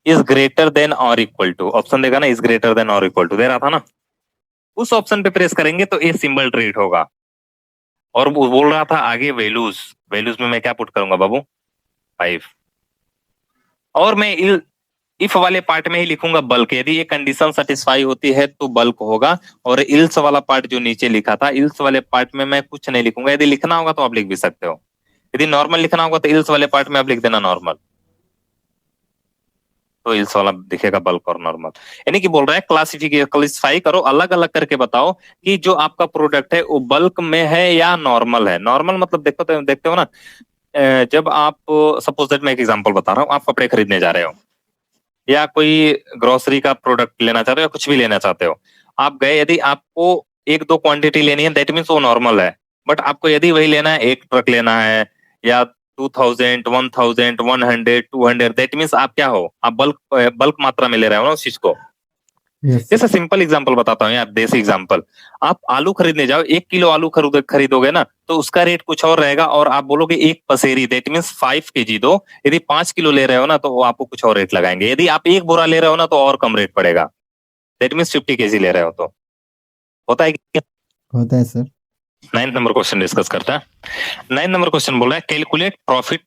इज ग्रेटर देन और इक्वल टू, ऑप्शन देगा ना, इज ग्रेटर देन और इक्वल टू दे रहा था ना, उस ऑप्शन पे प्रेस करेंगे तो ये सिंबल ट्रीट होगा। और वो बोल रहा था आगे वैल्यूज, वैल्यूज में मैं क्या पुट करूंगा बाबू? 5। और मैं इफ वाले पार्ट में ही लिखूंगा बल्क, यदि ये कंडीशन सेटिस्फाई होती है तो बल्क होगा। और इल्स वाला पार्ट जो नीचे लिखा था, इल्स वाले पार्ट में मैं कुछ नहीं लिखूंगा। यदि लिखना होगा तो आप लिख भी सकते हो, यदि नॉर्मल लिखना होगा तो इल्स वाले पार्ट में आप लिख देना नॉर्मल, तो इल्स वाला दिखेगा बल्क और नॉर्मल। यानी कि बोल रहा है क्लासिफाई करो, अलग अलग करके बताओ कि जो आपका प्रोडक्ट है वो बल्क में है या नॉर्मल है। नॉर्मल मतलब देखते हो ना, जब आप सपोज दैट मैं एक एग्जांपल बता रहा हूँ, आप कपड़े खरीदने जा रहे हो या कोई ग्रोसरी का प्रोडक्ट लेना चाहते हो या कुछ भी लेना चाहते हो, आप गए, यदि आपको एक दो क्वांटिटी लेनी है दैट मीन्स वो नॉर्मल है। बट आपको यदि वही लेना है, एक ट्रक लेना है या 2000 1000 100 200, दैट मीन्स आप क्या हो? आप बल्क बल्क मात्रा में ले रहे हो ना उस चीज को। यस जैसे सिंपल एग्जांपल बताता हूँ यार, देसी एग्जांपल। आप आलू खरीदने जाओ, 1 किलो आलू खरीदोगे ना तो उसका रेट कुछ और रहेगा, और आप बोलोगे एक पसेरी दैट मीन्स 5 kg दो। यदि 5 किलो ले रहे हो ना तो वो आपको कुछ और रेट लगाएंगे। यदि आप एक बोरा ले रहे हो ना तो और कम रेट पड़ेगा, दैट मीन्स 50 kg ले रहे हो तो। होता है क्या? होता है सर। 9 नंबर क्वेश्चन डिस्कस करता है। 9 नंबर क्वेश्चन बोल रहा है कैलकुलेट प्रॉफिट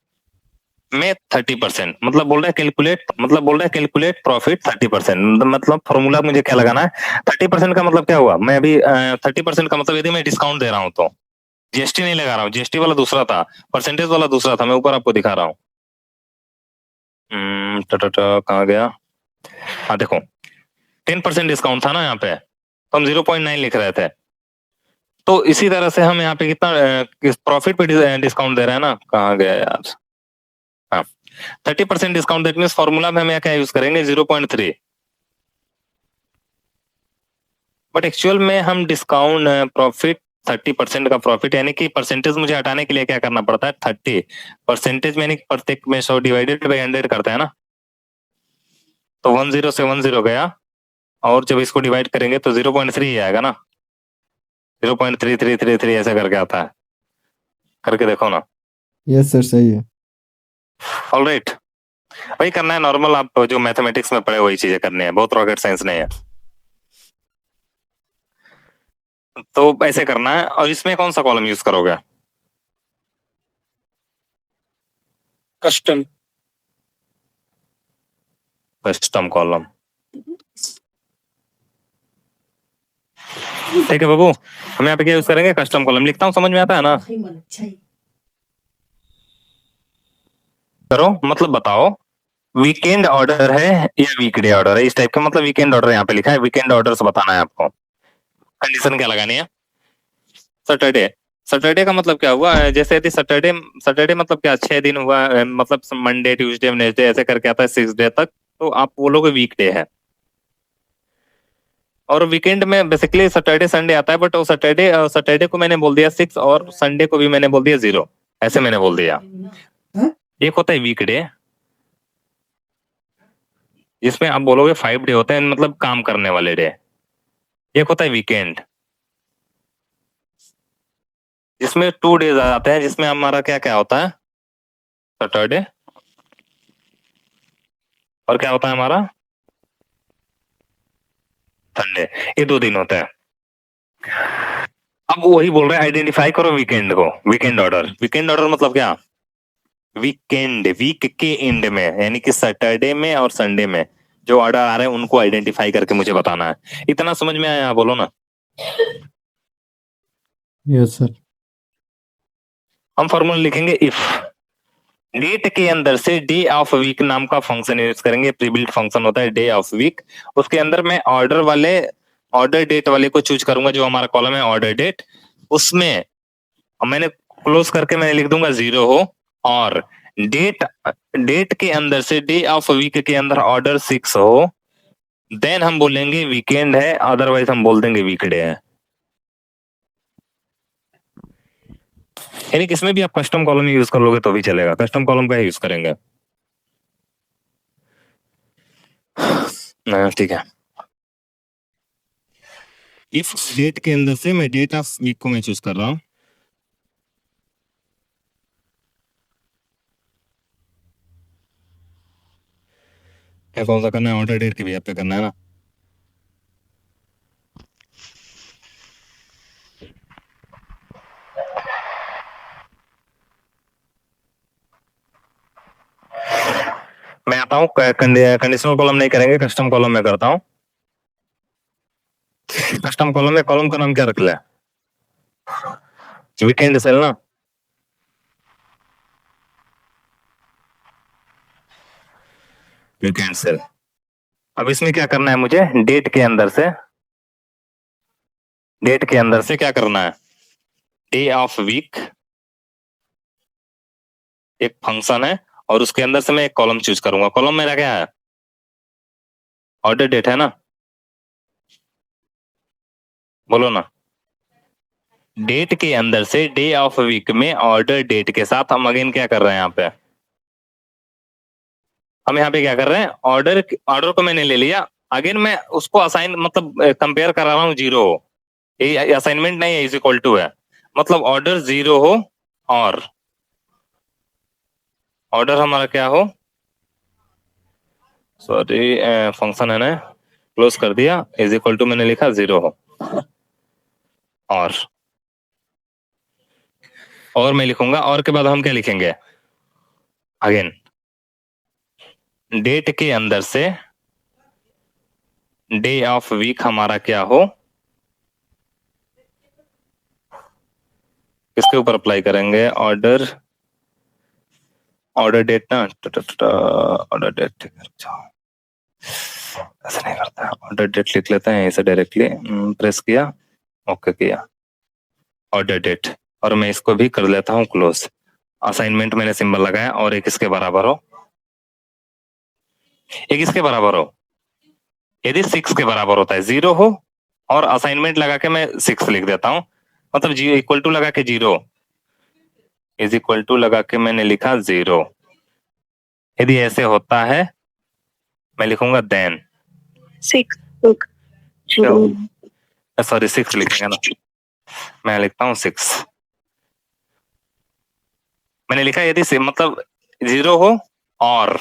में 30%, मतलब बोल रहा है कैलकुलेट प्रॉफिट 30%। मतलब फॉर्मूला मुझे क्या लगाना है? 30% का मतलब क्या हुआ? मैं अभी 30% का मतलब यदि मैं डिस्काउंट दे रहा हूँ तो जीएसटी नहीं लगा रहा हूँ, जीएसटी वाला दूसरा था, परसेंटेज वाला दूसरा था, मैं ऊपर आपको दिखा रहा हूँ। कहाँ गया? हाँ देखो, 10% डिस्काउंट था ना यहाँ पे, तो हम 0.9 लिख रहे थे। तो इसी तरह से हम यहाँ पे कितना प्रॉफिट पे डिस्काउंट दे रहे हैं ना, कहाँ गया यार? हाँ, 30% डिस्काउंट, दैट मीन्स फॉर्मूला में हमें क्या यूज करेंगे? 0.3। बट एक्चुअल में हम डिस्काउंट प्रॉफिट 30% का प्रॉफिट, यानी कि परसेंटेज मुझे हटाने के लिए क्या करना पड़ता है? 30% में, यानी कि प्रत्येक में 100 डिवाइडेड बाई 100 करता है ना, तो 10 से 10 गया, और जब इसको डिवाइड करेंगे तो 0.3 ही आएगा ना, 0.3333 ऐसे करके आता है। करके देखो ना। यस सर सही है। ऑलराइट, वही करना है नॉर्मल, आप जो मैथमेटिक्स में पढ़े वही चीजें करनी है, बहुत रॉकेट साइंस नहीं है। तो ऐसे करना है। और इसमें कौन सा कॉलम यूज करोगे? कस्टम। कस्टम कॉलम, ठीक है बाबू। हम यहाँ पे क्या यूज करेंगे? Custom column. लिखता हूँ, समझ में आता है ना? करो, मतलब बताओ वीकेंड ऑर्डर है या वीकडे ऑर्डर है, इस टाइप का। मतलब वीकेंड ऑर्डर यहाँ पे लिखा है, वीकेंड ऑर्डर से बताना है आपको। कंडीशन क्या लगानी है? सैटरडे। सैटरडे का मतलब क्या हुआ? जैसे यदि सैटरडे, सैटरडे मतलब क्या? 6 दिन हुआ, मतलब मंडे ट्यूसडे वेडनेसडे ऐसे करके आता है 6 डे तक, तो आप बोलोगे वीकडे है। और वीकेंड में बेसिकली सैटरडे संडे आता है, बट वो सैटरडे को मैंने बोल दिया 6 और संडे को भी मैंने बोल दिया 0, ऐसे मैंने बोल दिया। एक होता है वीकडे, जिसमें आप बोलोगे 5 डे होते हैं, मतलब काम करने वाले डे। एक होता है वीकेंड, जिसमें 2 डेज आते हैं, जिसमें हमारा क्या क्या होता है? सैटरडे, और क्या होता है हमारा? संडे। ये 2 दिन होते हैं। अब वही बोल रहे हैं आइडेंटिफाई करो वीकेंड को। वीकेंड ऑर्डर मतलब क्या? वीकेंड, वीक के एंड में, यानी कि सैटरडे में और संडे में जो ऑर्डर आ रहे हैं उनको आइडेंटिफाई करके मुझे बताना है। इतना समझ में आया? बोलो ना। Yes sir. हम फॉर्मूला लिखेंगे इफ डेट के अंदर से डे ऑफ वीक नाम का फंक्शन यूज करेंगे। प्रीबिल्ट फंक्शन होता है डे ऑफ वीक, उसके अंदर मैं ऑर्डर डेट वाले को चूज करूंगा, जो हमारा कॉलम है ऑर्डर डेट। उसमें मैंने क्लोज करके मैं लिख दूंगा 0 हो और डेट के अंदर से डे ऑफ वीक के अंदर ऑर्डर 6 हो, देन हम बोलेंगे वीकेंड है, अदरवाइज हम बोल देंगे वीकडे है। यानी किसमें भी आप कस्टम कॉलम यूज कर लोगे तो भी चलेगा, कस्टम कॉलम का यूज करेंगे। ठीक है। इफ डेट के अंदर से मैं डेट ऑफ वीक को मैं चूज कर रहा हूं, कौन सा करना है, ऑर्डर डेट के भी पे करना है ना। मैं आता हूँ, कंडीशनल कॉलम नहीं करेंगे, कस्टम कॉलम में करता हूँ। कस्टम कॉलम में कॉलम का नाम क्या रख ले, वीकेंड सेल ना। Weekend sale. अब इसमें क्या करना है मुझे, डेट के अंदर से क्या करना है, डे ऑफ वीक एक फंक्शन है और उसके अंदर से मैं एक कॉलम चूज करूंगा। कॉलम मेरा क्या है, ऑर्डर डेट है ना, बोलो ना। डेट के अंदर से डे ऑफ वीक में ऑर्डर डेट के साथ हम अगेन क्या कर रहे हैं यहाँ पे, हम यहाँ पे क्या कर रहे हैं, ऑर्डर को मैंने ले लिया, अगेन मैं उसको असाइन मतलब कंपेयर करा रहा हूँ 0 हो, ये असाइनमेंट नहीं है, इज इक्वल टू है, मतलब ऑर्डर 0 हो और ऑर्डर हमारा क्या हो, सॉरी फंक्शन है ना, क्लोज कर दिया, इज इक्वल टू मैंने लिखा 0 हो और मैं लिखूंगा, और के बाद हम क्या लिखेंगे, अगेन डेट के अंदर से डे ऑफ वीक हमारा क्या हो, किसके ऊपर अप्लाई करेंगे, ऑर्डर डेट ना, ऑर्डर डेट, ऐसा नहीं करता, ऑर्डर डेट लिख लेते हैं ऐसे डायरेक्टली, प्रेस किया, ओके किया, ऑर्डर डेट, और मैं इसको भी कर लेता हूँ क्लोज। असाइनमेंट मैंने सिंबल लगाया और एक इसके बराबर हो, एक इसके बराबर हो, यदि 6 के बराबर होता है 0 हो और असाइनमेंट लगा के मैं 6 लिख देता हूं, मतलब जी इक्वल टू लगा के 0 इज इक्वल टू लगा के मैंने लिखा 0। यदि ऐसे होता है मैं लिखूंगा देन 6 सॉरी 6 लिखेंगे ना, मैं लिखता हूँ 6, मैंने लिखा यदि से मतलब 0 हो और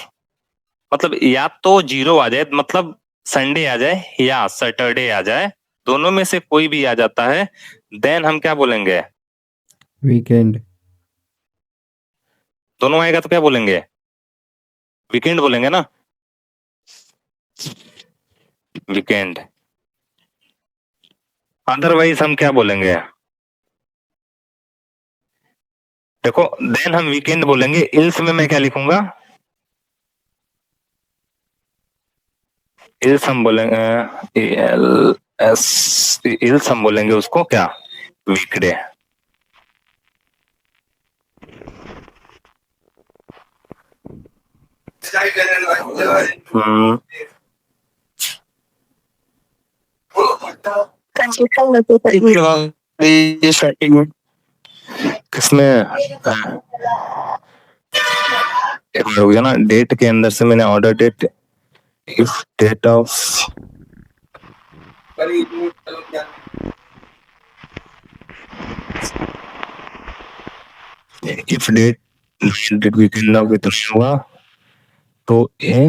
मतलब या तो 0 आ जाए, मतलब संडे आ जाए या सैटरडे आ जाए, दोनों में से कोई भी आ जाता है, देन हम क्या बोलेंगे, वीकेंड। दोनों आएगा तो क्या बोलेंगे, वीकेंड बोलेंगे ना, वीकेंड। अदरवाइज हम क्या बोलेंगे, देखो देन हम वीकेंड बोलेंगे, इल्स में मैं क्या लिखूंगा, इल्स हम बोलेंगे इल्स हम बोलेंगे उसको क्या, वीकडे। किसमें एक मिनट हो गया ना, डेट के अंदर से मैंने order date, if date of if date weekend ना कितना हुआ तो ये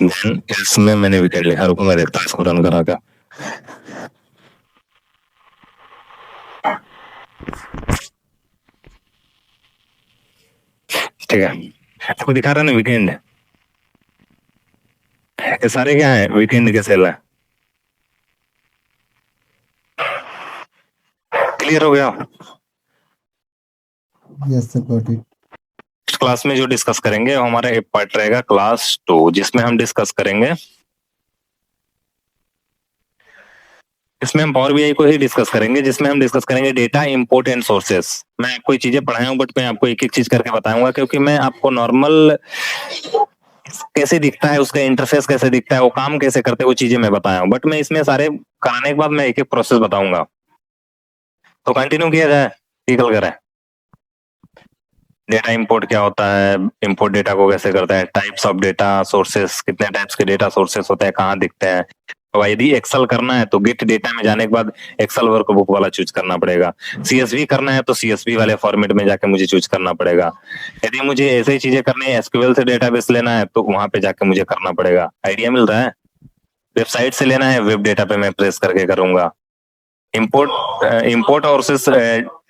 देन इसमें मैंने वीकेंड लिखा, रुको मैं देखता हूँ इसको रन करा क्या। ठीक है, आपको दिखा रहा है ना वीकेंड, ये सारे क्या है, वीकेंड के सेल है। क्लियर हो गया, yes sir, got it. Class में जो डिस्कस करेंगे वो हमारा एक पार्ट रहेगा क्लास 2, जिसमें हम डिस्कस करेंगे इसमें हम पावर बीआई को ही डिस्कस करेंगे, जिसमें हम डिस्कस करेंगे डेटा इंपोर्ट एंड सोर्सेस। मैं कोई चीजें पढ़ाया हूँ, बट मैं आपको एक एक चीज करके बताऊंगा, क्योंकि मैं आपको नॉर्मल कैसे दिखता है, उसका इंटरफेस कैसे दिखता है, वो काम कैसे करते हैं, वो चीजें मैं बताया हूँ, बट मैं इसमें सारे कराने के बाद मैं एक एक प्रोसेस बताऊंगा। तो कंटिन्यू किया जाए, निकल कर है। डेटा इंपोर्ट क्या होता है, इंपोर्ट डेटा को कैसे करता है, टाइप्स ऑफ डेटा सोर्सेस, कितने टाइप्स के डेटा सोर्सेस होते हैं, कहाँ दिखते हैं। तो यदि एक्सेल करना है तो गेट डेटा में जाने के बाद एक्सेल वर्कबुक वाला चूज करना पड़ेगा। सीएसवी करना है तो सीएसवी वाले फॉर्मेट में जाके मुझे चूज करना पड़ेगा। यदि मुझे ऐसे ही चीजें करनी है, एसक्यूएल से डेटाबेस लेना है, तो वहां पे जाके मुझे करना पड़ेगा। आइडिया मिल रहा है? वेबसाइट से लेना है, वेब डेटा पे मैं प्रेस करके करूंगा। इंपोर्ट और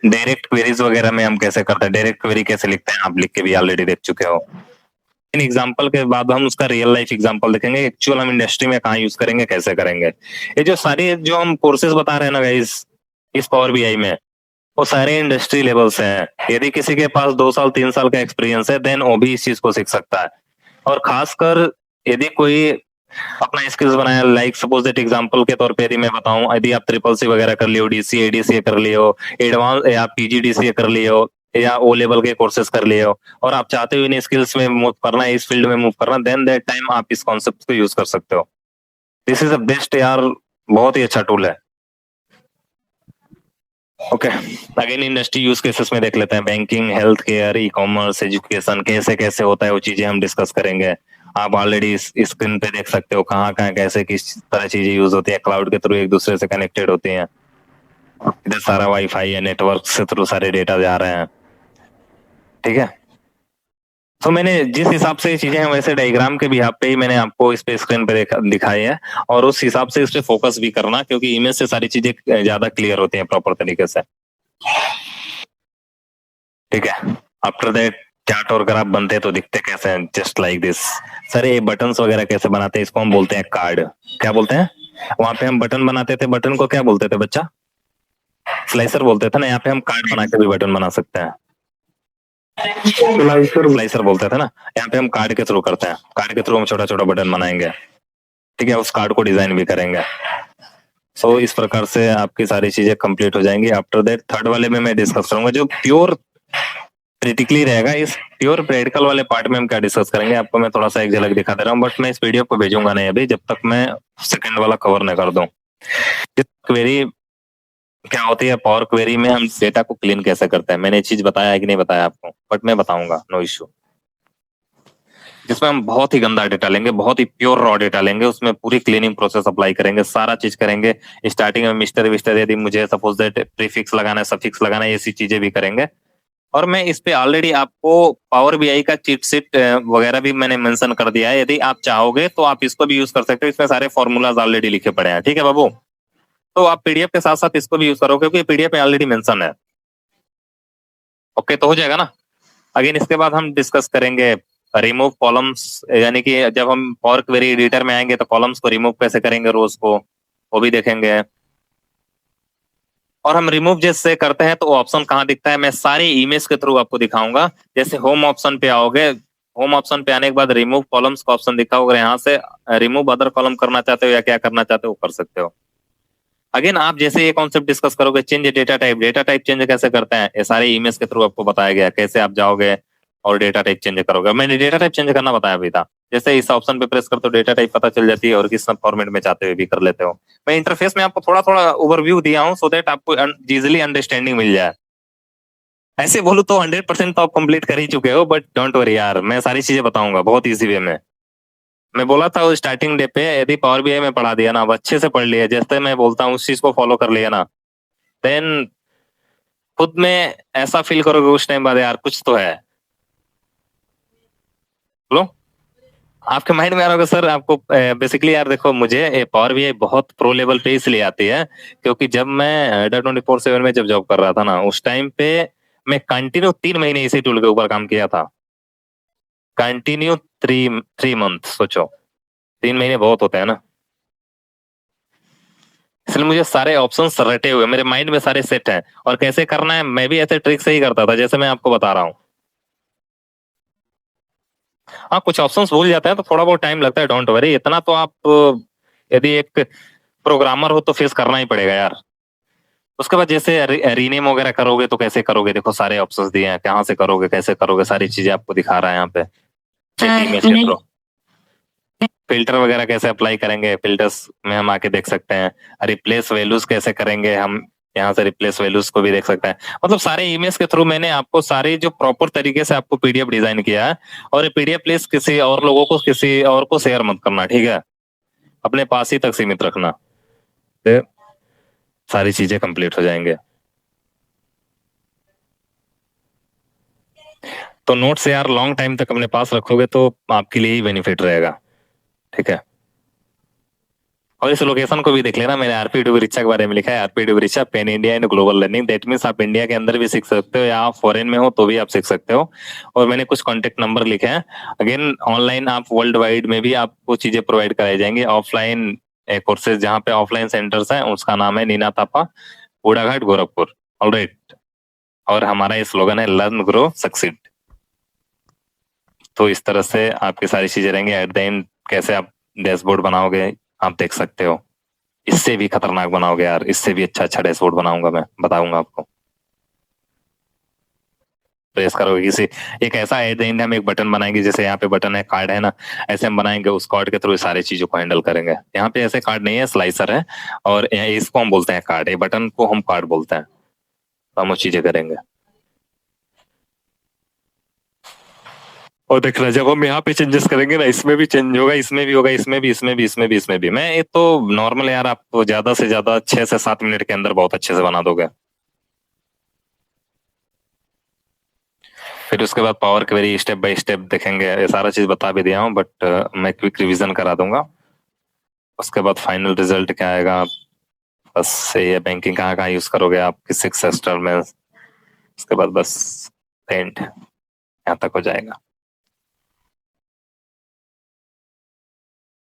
डायरेक्ट क्वेरीज वगैरह में हम कैसे करते हैं, डायरेक्ट क्वेरी कैसे लिखते हैं, आप लिख के भी ऑलरेडी देख चुके हो। इन एग्जांपल के बाद हम उसका रियल लाइफ एग्जांपल देखेंगे, एक्चुअल हम इंडस्ट्री में कहाँ यूज करेंगे, कैसे करेंगे। ये जो सारी जो हम कोर्सेज बता रहे हैं ना गाइस, इस पावर बीआई में, वो सारे इंडस्ट्री लेवल से हैं। यदि किसी के पास 2 साल 3 साल का एक्सपीरियंस है, देन वो भी इस चीज को सीख सकता है। और खासकर यदि कोई अपना स्किल्स बनाया, लाइक सपोज दैट एग्जांपल के तौर पे यदि मैं बताऊं, यदि आप ट्रिपल सी वगैरह कर लियो, डीसीए एडीसीए कर लियो, एडवांस या पीजीडीसीए कर लियो, या ओ लेवल के कोर्सेज कर लिए हो, और आप चाहते हो इन स्किल्स में मूव करना है, इस फील्ड में मूव करना, देन दैट टाइम आप इस कॉन्सेप्ट को यूज कर सकते हो। दिस इज द बेस्ट यार, बहुत ही अच्छा टूल है। Okay, again industry use cases में देख लेते हैं। Banking, health care, e commerce, education, कैसे कैसे होता है वो चीजें हम डिस्कस करेंगे। आप ऑलरेडी इस स्क्रीन पे देख सकते हो कहाँ कहाँ कैसे किस तरह चीजें यूज होती है, क्लाउड के थ्रू एक दूसरे से कनेक्टेड होती हैं। इधर सारा वाईफाई है, नेटवर्क से थ्रू सारे डेटा जा रहे हैं, ठीक है। तो मैंने जिस हिसाब से चीजें हैं, वैसे डायग्राम के बिहाफ पे ही मैंने आपको इस पे स्क्रीन पे दिखाई है, और उस हिसाब से इस पे फोकस भी करना, क्योंकि इमेज से सारी चीजें ज्यादा क्लियर होती हैं प्रॉपर तरीके से, ठीक है। आफ्टर दैट चार्ट और ग्राफ बनते हैं तो दिखते कैसे हैं, जस्ट लाइक दिस। सर ये बटन्स वगैरह कैसे बनाते हैं, इसको हम बोलते हैं कार्ड। क्या बोलते हैं? वहां पे हम बटन बनाते थे, बटन को क्या बोलते थे बच्चा? स्लाइसर बोलते थे ना। यहाँ पे हम कार्ड बना के भी बटन बना सकते हैं, स्लाइसर बोलते थे ना। यहाँ पे हम कार्ड के थ्रू करते हैं, कार्ड के थ्रू हम छोटा छोटा बटन बनाएंगे, ठीक है, उस कार्ड को डिजाइन भी करेंगे। सो इस प्रकार से आपकी सारी चीजें कंप्लीट हो जाएंगी। आफ्टर दैट थर्ड वाले में मैं डिस्कस करूंगा, जो प्योर प्रैक्टिकली रहेगा। इस प्योर प्रैक्टिकल वाले पार्ट में हम क्या डिस्कस करेंगे, आपको मैं थोड़ा सा एक झलक दिखा दे रहा हूँ, बट मैं इस वीडियो को भेजूंगा नहीं अभी, जब तक मैं सेकंड वाला कवर न कर दूं। क्वेरी क्या होती है, पावर क्वेरी में हम डेटा को क्लीन कैसे करते हैं, मैंने ये चीज बताया है कि नहीं बताया आपको, बट मैं बताऊंगा, नो इश्यू। जिसमें हम बहुत ही गंदा डेटा लेंगे, बहुत ही प्योर रॉ डेटा लेंगे, उसमें पूरी क्लीनिंग प्रोसेस अप्लाई करेंगे, सारा चीज करेंगे। स्टार्टिंग में मिस्टर विस्टर, यदि मुझे सपोज दैट प्रीफिक्स लगाना है, सफिक्स लगाना है, ऐसी चीजें भी करेंगे। और मैं इस पे ऑलरेडी आपको पावर बीआई का चीट शीट वगैरह भी मैंने मेंशन कर दिया है, यदि आप चाहोगे तो आप इसको भी यूज कर सकते हो। इसमें सारे फॉर्मूलाज ऑलरेडी लिखे पड़े हैं, ठीक है बाबू। तो आप पीडीएफ के साथ साथ इसको भी यूज करो, क्योंकि पीडीएफ में ऑलरेडी मेंशन है। ओके, तो हो जाएगा ना। अगेन इसके बाद हम डिस्कस करेंगे रिमूव कॉलम्स, यानी कि जब हम पावर क्वेरी एडिटर में आएंगे तो कॉलम्स को रिमूव कैसे करेंगे, रोज को, वो भी देखेंगे। और हम रिमूव जैसे करते हैं तो ऑप्शन कहाँ दिखता है, मैं सारी इमेज के थ्रू आपको दिखाऊंगा। जैसे होम ऑप्शन पे आओगे, होम ऑप्शन पे आने के बाद रिमूव कॉलम्स का ऑप्शन दिखा होगा, यहाँ से रिमूव अदर कॉलम करना चाहते हो या क्या करना चाहते हो वो कर सकते हो। अगेन आप जैसे ये कॉन्सेप्ट डिस्कस करोगे, change data type, data type change कैसे करते हैं, ये सारे इमेज के थ्रू आपको बताया गया कैसे आप जाओगे और डेटा टाइप चेंज करोगे। मैंने डेटा टाइप चेंज करना बताया भी था, जैसे इस ऑप्शन पे प्रेस करते हो डेटा टाइप पता चल जाती है, और किस फॉर्मेट में चाहते हुए भी कर लेते हो। मैं इंटरफेस में आपको थोड़ा थोड़ा ओवरव्यू दिया हूँ, सो दैट आपको इजीली अंडरस्टैंडिंग मिल जाए। ऐसे बोलूं तो 100% तो आप कंप्लीट कर ही चुके हो, बट डोंट वरी यार, मैं सारी चीजें बताऊंगा बहुत इजी वे में। मैं बोला था वो स्टार्टिंग डे पे, यदि पावर बीआई में पढ़ा दिया ना, अब अच्छे से पढ़ लिया, जैसे मैं बोलता हूँ उस चीज को फॉलो कर लिया ना, देन खुद में ऐसा फील करोगे उस टाइम बाद, यार कुछ तो है। लो, आपके माइंड में आ रहा होगा सर आपको बेसिकली, यार देखो मुझे पावर बीआई बहुत प्रो लेवल पे इसलिए आती है, क्योंकि जब मैं 24/7 में जब जॉब कर रहा था ना, उस टाइम पे मैं कंटिन्यू 3 महीने इसी टूल के ऊपर काम किया था। कंटिन्यू थ्री मंथ, सोचो 3 महीने बहुत होते हैं ना। इसलिए मुझे सारे ऑप्शंस रटे हुए मेरे माइंड में सारे सेट हैं, और कैसे करना है मैं भी ऐसे ट्रिक से ही करता था जैसे मैं आपको बता रहा हूँ। हाँ, कुछ ऑप्शंस भूल जाते हैं तो थोड़ा बहुत टाइम लगता है, डोंट वरी। इतना तो आप यदि एक प्रोग्रामर हो तो फेस करना ही पड़ेगा यार। उसके बाद जैसे रीनेम वगैरह करोगे तो कैसे करोगे, देखो सारे ऑप्शंस दिए हैं, कहाँ से करोगे कैसे करोगे सारी चीजें आपको दिखा रहा है यहाँ पे। फिल्टर वगैरह कैसे अप्लाई करेंगे, फिल्टर्स में हम आके देख सकते हैं। रिप्लेस वैल्यूज कैसे करेंगे, हम यहाँ से रिप्लेस वैल्यूज को भी देख सकते हैं। मतलब सारे इमेज के थ्रू मैंने आपको सारे जो प्रॉपर तरीके से आपको पीडीएफ डिजाइन किया है। और ये पीडीएफ प्लीज किसी और लोगों को, किसी और को शेयर मत करना, ठीक है, अपने पास ही तक सीमित रखना, तो सारी चीजें कंप्लीट हो जाएंगे। तो नोट्स यार लॉन्ग टाइम तक अपने पास रखोगे तो आपके लिए ही बेनिफिट रहेगा, ठीक है। और इस लोकेशन को भी देख लेना, मैंने आरपी डुबरीचा के बारे में लिखा है, आरपी डुबरीचा pan India and global learning. That means आप इंडिया के अंदर भी सीख सकते हो या आप फॉरेन में हो तो भी आप सीख सकते हो। और मैंने कुछ कॉन्टेक्ट नंबर लिखे हैं। अगेन ऑनलाइन आप वर्ल्ड वाइड में भी आपको चीजें प्रोवाइड कराई जाएंगी। ऑफलाइन कोर्सेज जहाँ पे ऑफलाइन सेंटर्स हैं उसका नाम है नीना तापा, बूढ़ाघाट, गोरखपुर। ऑलराइट। और हमारा ये स्लोगन है लर्न ग्रो सक्सीड। तो इस तरह से आपकी सारी चीजें रहेंगी। एट द एंड कैसे आप डैशबोर्ड बनाओगे आप देख सकते हो। इससे भी खतरनाक बनाओगे यार, इससे भी अच्छा डैशबोर्ड बनाऊंगा, मैं बताऊंगा आपको। प्रेस करोगे किसी एक ऐसा, एट द एंड हम एक बटन बनाएंगे, जैसे यहाँ पे बटन है, कार्ड है ना, ऐसे हम बनाएंगे, उस कार्ड के थ्रू सारी चीजों को हैंडल करेंगे। यहाँ पे ऐसे कार्ड नहीं है, स्लाइसर है, और इसको हम बोलते हैं कार्ड, ये बटन को हम कार्ड बोलते हैं। तो हम वो चीजें करेंगे। और देखना जब हम यहाँ पे चेंजेस करेंगे ना, इसमें भी चेंज होगा, इसमें भी होगा, इसमें भी, इसमें भी, इसमें भी, इसमें भी। मैं ये तो नॉर्मल यार, आप ज्यादा से ज्यादा 6 से 7 मिनट के अंदर बहुत अच्छे से बना दोगे। फिर उसके बाद power query step by step देखेंगे। ये सारा चीज बता भी दिया हूँ, बट मैं क्विक रिवीजन करा दूंगा। उसके बाद फाइनल रिजल्ट क्या आएगा, बस ये बैंकिंग कहाँ कहाँ यूज करोगे आप, किस सेक्टर में। उसके बाद बस एंड यहाँ तक हो जाएगा।